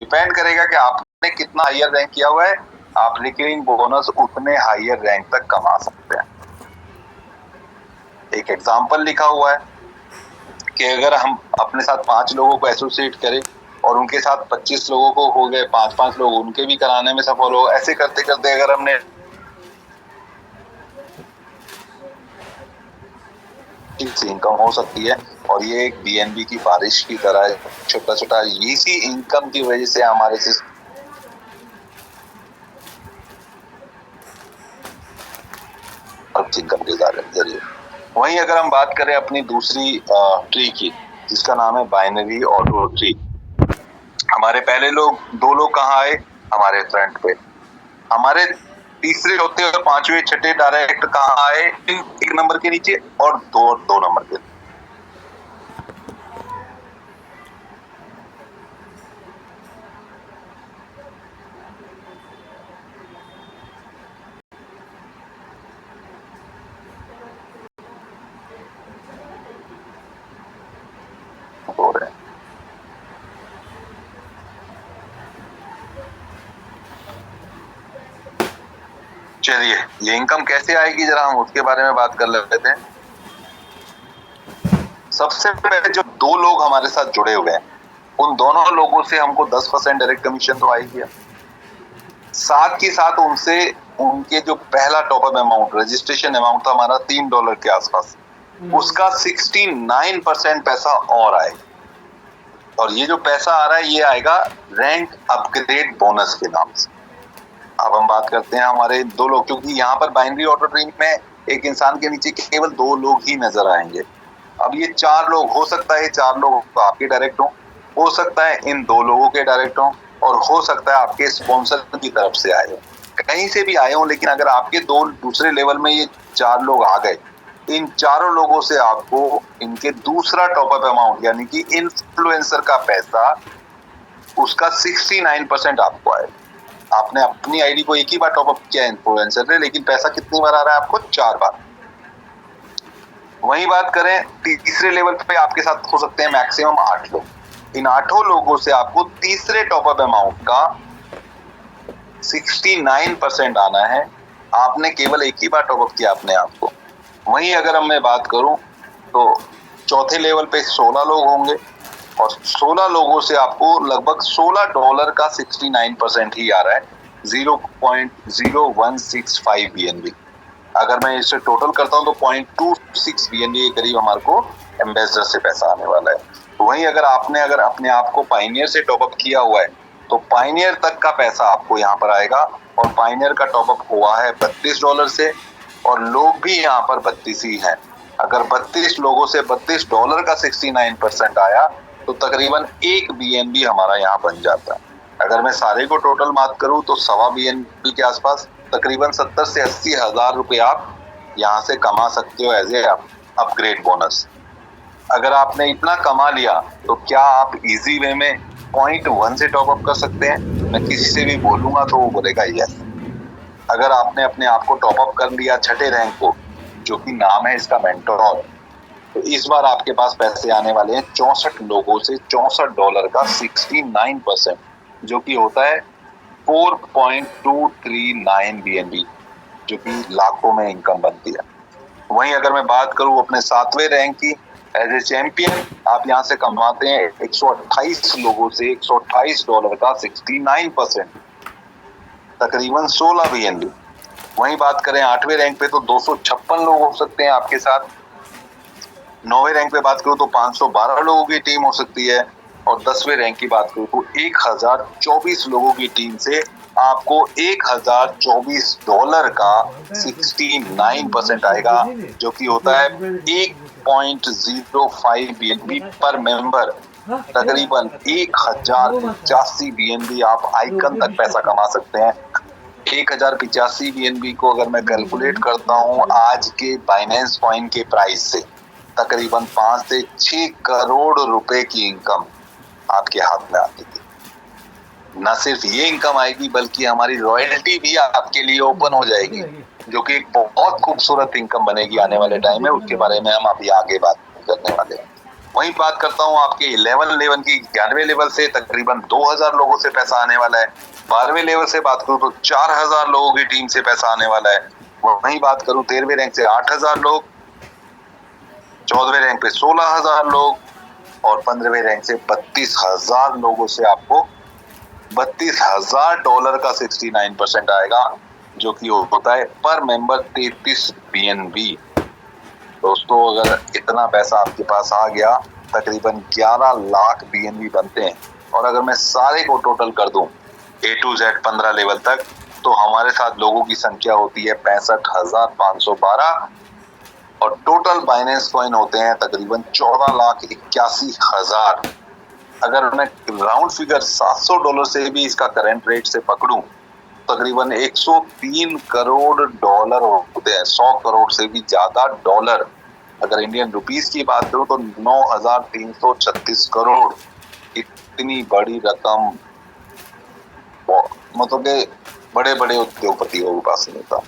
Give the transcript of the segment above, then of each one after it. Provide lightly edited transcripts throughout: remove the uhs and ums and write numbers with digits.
Depend करेगा कि आपने कितना हायर रैंक किया हुआ है, आप रिकरिंग बोनस उतने हायर रैंक तक कमा सकते हैं। एक एग्जांपल लिखा हुआ है कि अगर हम अपने साथ 5 लोगों को एसोसिएट करें और उनके साथ 25 लोगों को हो गए, 5-5 लोग उनके भी कराने में सफल हो, ऐसे करते करते अगर हमने इनकम हो सकती है। और ये एक बीएनबी की बारिश की तरह है, छोटा छोटा इसी इनकम की वजह से हमारे इनकम के जरिए। वहीं अगर हम बात करें अपनी दूसरी ट्री की, जिसका नाम है बाइनरी ऑटो ट्री। हमारे पहले दो लोग कहाँ आए, हमारे फ्रंट पे। हमारे तीसरे चौथे और पांचवे छठे डायरेक्ट कहाँ आए, एक नंबर के नीचे और दो नंबर के। हो रहे हैं। चलिए, ये इनकम कैसे आएगी जरा हम उसके बारे में बात कर लेते हैं। सबसे पहले जो दो लोग हमारे साथ जुड़े हुए हैं, उन दोनों लोगों से हमको 10% डायरेक्ट कमीशन तो आएगी। साथ ही साथ उनसे उनके जो पहला टॉपअप अमाउंट, रजिस्ट्रेशन अमाउंट था हमारा $3 के आसपास, उसका 69% पैसा और आएगा। और ये जो पैसा आ रहा है ये आएगा रैंक अपग्रेड बोनस के नाम से। अब हम बात करते हैं हमारे दो लोग, क्योंकि यहाँ पर बाइनरी ऑटो ट्री में एक इंसान के नीचे केवल 2 लोग ही नजर आएंगे। अब ये 4 लोग, हो सकता है 4 लोग आपके डायरेक्ट हो सकता है इन 2 लोगों के डायरेक्ट हो, और हो सकता है आपके स्पॉन्सर की तरफ से आए हो, कहीं से भी आए हो। लेकिन अगर आपके दूसरे लेवल में ये 4 लोग आ गए, इन चारों लोगों से आपको इनके दूसरा टॉपअप अमाउंट यानी कि इन्फ्लुएंसर का पैसा, उसका 69% आपको आएगा। आपने अपनी आईडी को एक ही बार टॉपअप किया इन्फ्लुएंसर ने, लेकिन पैसा कितनी बार आ रहा है आपको, 4 बार। वही बात करें तीसरे लेवल पे, आपके साथ हो सकते हैं मैक्सिमम 8 लोग। इन 8 लोगों से आपको तीसरे टॉपअप अमाउंट का 69% आना है। आपने केवल एक ही बार टॉपअप किया अपने आप को। वहीं अगर मैं बात करूं तो चौथे लेवल पे 16 लोग होंगे, और 16 लोगों से आपको लगभग $16 का 69% ही आ रहा है, 0.0165 BNB। अगर मैं इसे टोटल करता हूं तो 0.26 BNB के करीब हमारे को एम्बेसडर से पैसा आने वाला है। वहीं अगर अपने आप को पाइनियर से टॉपअप किया हुआ है तो पाइनियर तक का पैसा आपको यहाँ पर आएगा। और पाइनियर का टॉपअप हुआ है $32 से, और लोग भी यहाँ पर 32 ही हैं। अगर 32 लोगों से $32 का 69% आया तो तकरीबन 1 BNB हमारा यहाँ बन जाता है। अगर मैं सारे को टोटल बात करूं तो 1.25 BNB के आसपास, तकरीबन 70 से 80 हजार रुपए आप यहाँ से कमा सकते हो एज ए अपग्रेड बोनस। अगर आपने इतना कमा लिया तो क्या आप इजी वे में 0.1 से टॉपअप कर सकते हैं? मैं किसी से भी बोलूंगा तो वो बोलेगा यस। अगर आपने अपने आप को टॉपअप कर लिया छठे रैंक को, जो कि नाम है इसका मेंटोर, तो इस बार आपके पास पैसे आने वाले हैं 64 लोगों से $64 का 69%, जो कि होता है 4.239 BNB, जो कि लाखों में इनकम बनती है। वहीं अगर मैं बात करूं अपने 7वें रैंक की, एज ए चैंपियन आप यहाँ से कमाते हैं 128 लोगों से $128 का 69%, तकरीबन 16 BNB। वहीं बात करें 8वें रैंक पे तो 256 लोग हो सकते हैं आपके साथ। 9वें रैंक पे बात करूं तो 512 लोगों की टीम हो सकती है, और 10वें रैंक की बात करूं तो 1024 लोगों की टीम से आपको $1024 का 69% आएगा, जो कि होता है 1.05 BNB पर मेंबर। तकरीबन 1085 BNB आप आइकन तक पैसा कमा सकते हैं। 1085 BNB को अगर मैं कैलकुलेट करता हूँ आज के बाइनेंस कॉइन के प्राइस से, तकरीबन 5 से 6 करोड़ रुपए की इनकम आपके हाथ में आती थी। न सिर्फ ये इनकम आएगी बल्कि हमारी रॉयल्टी भी आपके लिए ओपन हो जाएगी, जो कि एक बहुत खूबसूरत इनकम बनेगी आने वाले टाइम में। उसके बारे में हम अभी आगे बात करने वाले हैं। वहीं बात करता हूँ आपके 11 लेवल की 11वें लेवल से तकरीबन 2000 लोगों से पैसा आने वाला है। 12वें लेवल से बात करूँ तो 4000 लोगों की टीम से पैसा आने वाला है। वहीं बात करूँ 13वें रैंक से 8000 लोग, 14वें रैंक पे 16000 लोग और 15वें रैंक से 32000 लोगों से आपको $32,000 का 69% आएगा, जो कि होता है पर मेंबर 33 BNB। दोस्तों अगर इतना पैसा आपके पास आ गया, तकरीबन 11 लाख BNB बनते हैं। और अगर मैं सारे को टोटल कर दूं A to Z 15 लेवल तक, तो हमारे साथ लोगों की संख्या होती है 65,512 और टोटल बाइनेंस कॉइन होते हैं तकरीबन 14,81,000। अगर मैं राउंड फिगर $700 से भी इसका करंट रेट से पकड़ूं, तकरीबन $103 करोड़ होते हैं। 100 करोड़ से भी ज्यादा डॉलर। अगर इंडियन रुपीस की बात करूं तो 9,336 करोड़। इतनी बड़ी रकम मतलब के बड़े बड़े उद्योगपतियों के पास नहीं था।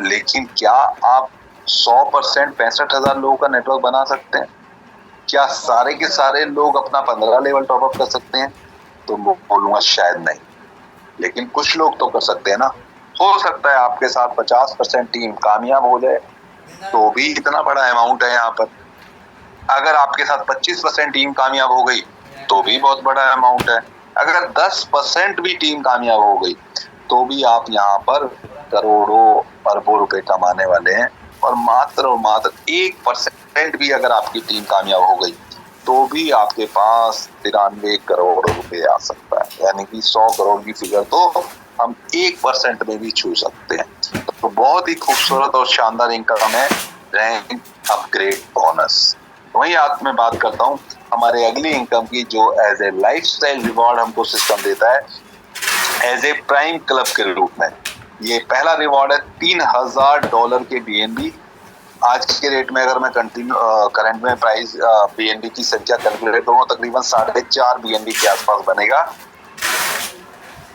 लेकिन क्या आप 100% 65,000 लोगों का नेटवर्क बना सकते हैं? क्या सारे के सारे लोग अपना 15 लेवल टॉप अप कर सकते हैं? तो बोलूंगा शायद नहीं, लेकिन कुछ लोग तो कर सकते हैं ना। हो सकता है आपके साथ 50% टीम कामयाब हो जाए, तो भी इतना बड़ा अमाउंट है यहाँ पर। अगर आपके साथ 25% टीम कामयाब हो गई, तो भी बहुत बड़ा अमाउंट है। अगर 10% भी टीम कामयाब हो गई, तो भी आप यहाँ पर करोड़ों अरबों रुपए कमाने वाले हैं। और मात्र 1% भी अगर आपकी टीम कामयाब हो गई, तो भी आपके पास 93 करोड़ रुपए आ सकता है। यानी कि 100 करोड़ की फिगर तो हम 1% में भी छू सकते हैं। तो बहुत ही खूबसूरत और शानदार इनकम है रैंक अपग्रेड बोनस। वही आज मैं बात करता हूँ हमारे अगली इनकम की, जो एज ए लाइफस्टाइल रिवॉर्ड हमको सिस्टम देता है एज ए प्राइम क्लब के रूप में। ये पहला रिवॉर्ड है $3,000 के BNB। आज के रेट में अगर मैं करंट में प्राइस BNB की संख्या कैलकुलेट करूँ, तकरीबन 4.5 BNB के आसपास बनेगा।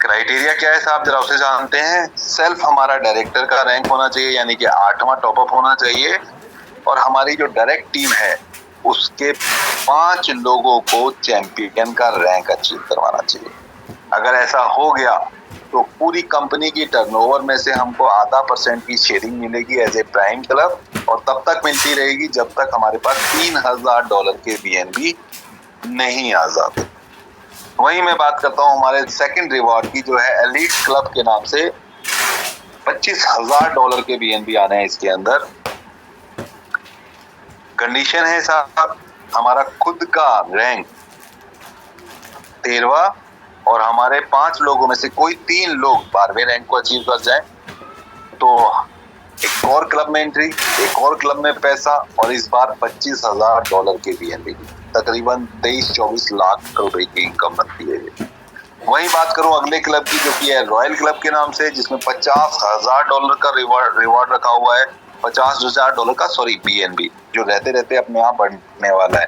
क्राइटेरिया क्या है साहब, जरा उसे जानते हैं। सेल्फ हमारा डायरेक्टर का रैंक होना चाहिए, यानी कि 8वां टॉपअप होना चाहिए। और हमारी जो डायरेक्ट टीम है उसके 5 लोगों को चैंपियन का रैंक अचीव करवाना चाहिए। अगर ऐसा हो गया तो पूरी कंपनी की टर्नओवर में से हमको आधा % की शेयरिंग मिलेगी एज ए प्राइम क्लब, और तब तक मिलती रहेगी जब तक हमारे पास $3,000 के BNB नहीं आ जाते। वहीं मैं बात करता हूँ हमारे सेकंड रिवॉर्ड की, जो है एलीट क्लब के नाम से। $25,000 के BNB आने हैं इसके अंदर। कंडीशन है साहब, हमारा खुद का रैंक 13वां और हमारे 5 लोगों में से कोई 3 लोग 12वें रैंक को अचीव कर जाए, तो एक और क्लब में एंट्री, एक और क्लब में पैसा, और इस बार $25,000 के BNB, तकरीबन 23-24 लाख रुपए की इनकम बनती है। वही बात करूं अगले क्लब की, जो कि है रॉयल क्लब के नाम से, जिसमें $50,000 का रिवॉर्ड रखा हुआ है। $50,000 का BNB, जो रहते रहते अपने आप बढ़ने वाला है,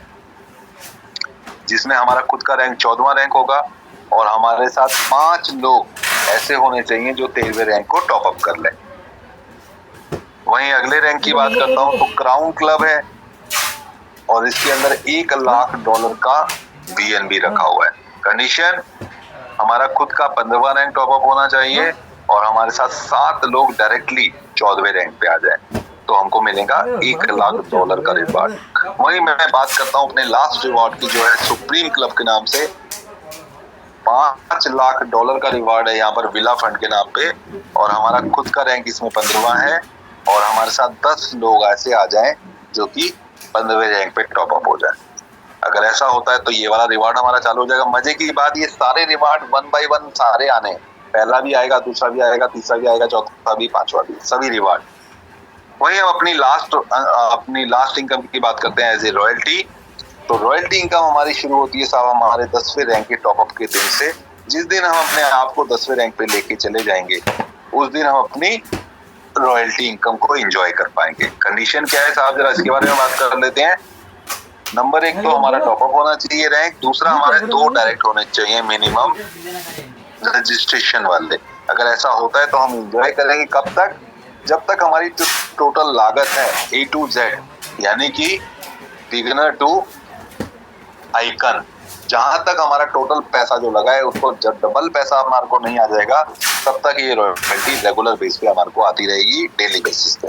जिसमें हमारा खुद का रैंक 14वां रैंक होगा और हमारे साथ 5 लोग ऐसे होने चाहिए जो 13वें रैंक को टॉप अप कर ले। वहीं अगले रैंक की बात करता हूं तो क्राउन क्लब है और इसके अंदर $1 लाख का BNB रखा हुआ है। कंडीशन, हमारा खुद का 15वां रैंक टॉप अप होना चाहिए और हमारे साथ 7 लोग डायरेक्टली 14वें रैंक पे आ जाए, तो हमको मिलेगा $1 लाख का रिवॉर्ड। वहीं मैं बात करता हूँ अपने लास्ट रिवॉर्ड की, जो है सुप्रीम क्लब के नाम से। $5 लाख का रिवॉर्ड है यहाँ पर विला फंड के नाम पे, और हमारा खुद का रैंक इसमें 15वां है और हमारे साथ 10 लोग ऐसे आ जाएं जो कि 15वें रैंक पे टॉप अप हो जाए। अगर ऐसा होता है तो ये वाला रिवॉर्ड हमारा चालू हो जाएगा। मजे की बात, ये सारे रिवॉर्ड 1 by 1 सारे आने, पहला भी आएगा, दूसरा भी आएगा, तीसरा भी आएगा, चौथा भी, 5वां भी, सभी रिवॉर्ड। वहीं हम अपनी लास्ट इनकम की बात करते हैं एज ए रॉयल्टी। तो रॉयल्टी इनकम हमारी शुरू होती है साहब हमारे 10वें रैंक के टॉपअप के दिन से। जिस दिन हम अपने आप को 10वें रैंक पे लेके चले जाएंगे, उस दिन हम अपनी रॉयल्टी इनकम को एंजॉय कर पाएंगे। कंडीशन क्या है साहब, जरा इसके बारे में बात कर लेते हैं। नंबर 1 तो हमारा टॉपअप होना चाहिए रैंक, दूसरा हमारे 2 डायरेक्ट होने चाहिए मिनिमम रजिस्ट्रेशन वाले। अगर ऐसा होता है तो हम एंजॉय करेंगे कब तक, जब तक हमारी टोटल लागत है A to Z, यानी कि बिगिनर टू आइकन, जहां तक हमारा टोटल पैसा जो लगा है उसको जब डबल पैसा हमारे को नहीं आ जाएगा तब तक ये रॉयल्टी रेगुलर बेस पे हमारे को आती रहेगी, डेली बेसिस पे।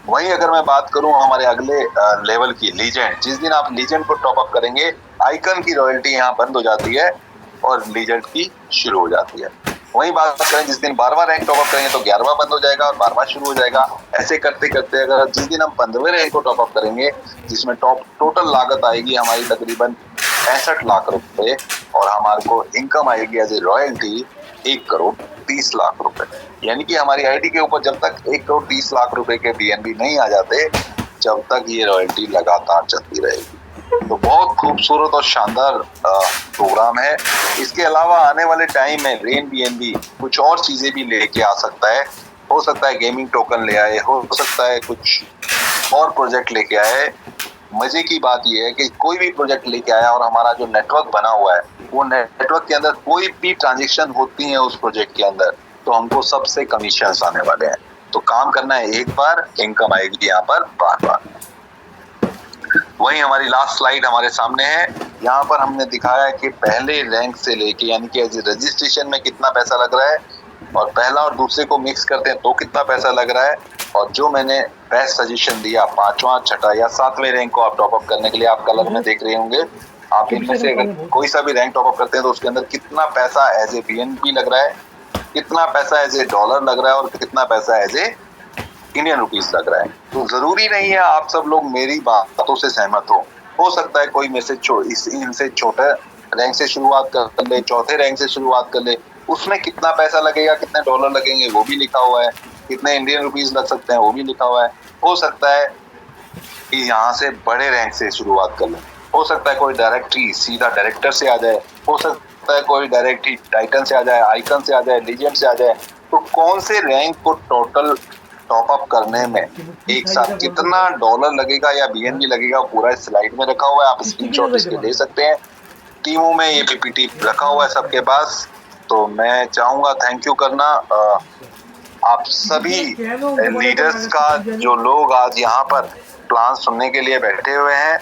वहीं अगर मैं बात करूं हमारे अगले लेवल की लीजेंड, जिस दिन आप लीजेंड को टॉप अप करेंगे आइकन की रॉयल्टी यहाँ बंद हो जाती है और लीजेंड की शुरू हो जाती है। वहीं बात करें जिस दिन 12वां रैंक टॉप अप करेंगे तो 11वां बंद हो जाएगा और 12वां शुरू हो जाएगा। ऐसे करते करते अगर जिस दिन हम 15वें रैंक को टॉप अप करेंगे जिसमें टोटल लागत आएगी हमारी तकरीबन 65 लाख रुपए और हमारे को इनकम आएगी एज ए रॉयल्टी 1,30,00,000 रुपए। यानी कि हमारी आईडी के ऊपर जब तक 1,30,00,000 रुपए के बीएनबी नहीं आ जाते जब तक ये रॉयल्टी लगातार चलती रहेगी। तो बहुत खूबसूरत और शानदार प्रोग्राम है। इसके अलावा आने वाले टाइम में रेन बीएनबी कुछ और चीजें भी लेके आ सकता है। हो सकता है गेमिंग टोकन ले आए, हो सकता है कुछ और प्रोजेक्ट लेके आए। मजे की बात यह है कि कोई भी प्रोजेक्ट लेके आया और हमारा जो नेटवर्क बना हुआ है वो नेटवर्क के अंदर कोई भी ट्रांजेक्शन होती है उस प्रोजेक्ट के अंदर तो हमको सबसे कमीशन आने वाले हैं। तो काम करना है एक बार, इनकम आएगी यहाँ पर बार बार। वही हमारी लास्ट स्लाइड हमारे सामने है। यहाँ पर हमने दिखाया है कि पहले रैंक से लेके यानी कि रजिस्ट्रेशन में कितना पैसा लग रहा है और पहला और दूसरे को मिक्स करते हैं तो कितना पैसा लग रहा है। और जो मैंने बेस्ट सजेशन दिया 5वां, 6वां या 7वें रैंक को आप टॉप अप करने के लिए आप कलर में देख रहे होंगे। आप इनमें से अगर कोई सा भी रैंक टॉप अप करते हैं तो उसके अंदर कितना पैसा एज ए बीएनबी लग रहा है, कितना पैसा एज ए डॉलर लग रहा है और कितना पैसा एज ए इंडियन रुपीस लग रहा है। तो जरूरी नहीं है आप सब लोग मेरी बातों से सहमत हो सकता है कोई मैसेज इनसे छोटे रैंक से शुरुआत कर ले, चौथे रैंक से शुरुआत कर ले, उसमें कितना पैसा लगेगा, कितने डॉलर लगेंगे वो भी लिखा हुआ है, कितने इंडियन रुपीस लग सकते हैं वो भी लिखा हुआ है। हो सकता है कि यहाँ से बड़े रैंक से शुरुआत कर ले, हो सकता है कोई डायरेक्ट ही सीधा डायरेक्टर से आ जाए, हो सकता है कोई डायरेक्ट ही टाइटन से आ जाए, आइकन से आ जाए, लीजेंड से आ जाए। तो कौन से रैंक को टोटल टॉप अप करने में एक साथ कितना डॉलर लगेगा या बीएनबी लगेगा पूरा स्लाइड में रखा हुआ है, आप स्क्रीनशॉट इसके ले सकते हैं। टीमों में ये पीपीटी रखा हुआ है सबके पास। तो मैं चाहूंगा थैंक यू करना आप सभी लीडर्स का जो लोग आज यहाँ पर प्लान सुनने के लिए बैठे हुए हैं।